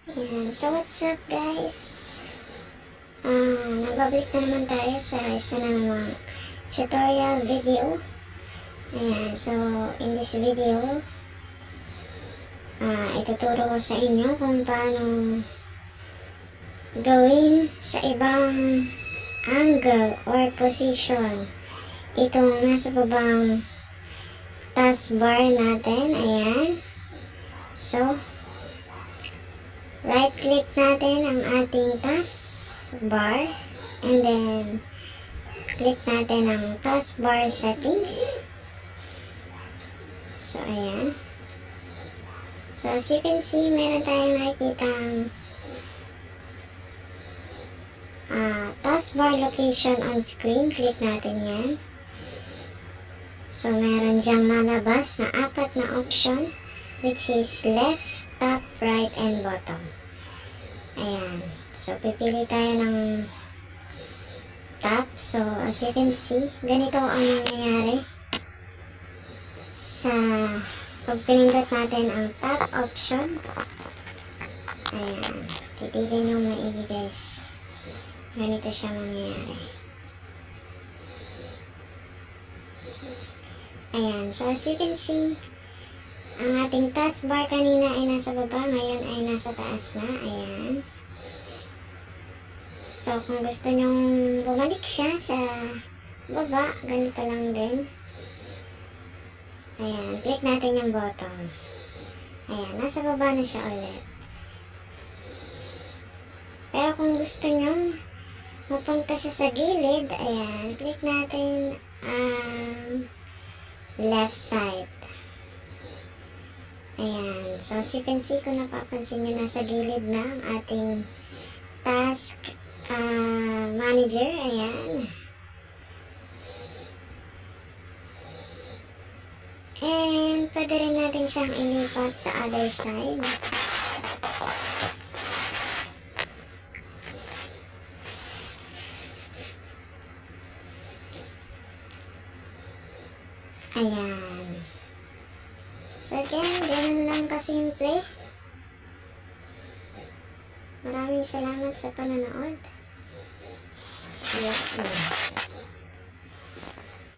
Ayan. So, what's up guys? Nagbabalik na naman tayo sa isa na namang tutorial video. Ayan. So, in this video, ituturo ko sa inyo kung paano gawin sa ibang angle or position itong nasa babang taskbar natin. Ayan. So, right click natin ang ating taskbar and then click natin ang taskbar settings. So, ayan. So, as you can see, meron tayong nakikitang taskbar location on screen. Click natin yan. So, meron dyang malabas na 4 na option, which is left, top, right, and bottom. Ayan. So, pipili tayo ng top. So, as you can see, ganito ang nangyayari sa pag pinindot natin ang top option. Ayan. Titigan nyo maigi guys. Ganito siya mangyayari. Ayan. So, as you can see, ang ating taskbar kanina ay nasa baba, ngayon ay nasa taas na. Ayan. So, kung gusto nyong bumalik siya sa baba, ganito lang din. Ayan. Click natin yung bottom. Ayan. Nasa baba na siya ulit. Pero kung gusto nyo mapunta siya sa gilid, ayan. Click natin ang left side. Ayan. So, as you can see, kung napapansin nyo, nasa gilid na ang ating task manager. Ayan. And, pwede rin natin siyang ilipat sa other side. Ayan. So again, ganun lang kasimple. Maraming salamat sa panonood.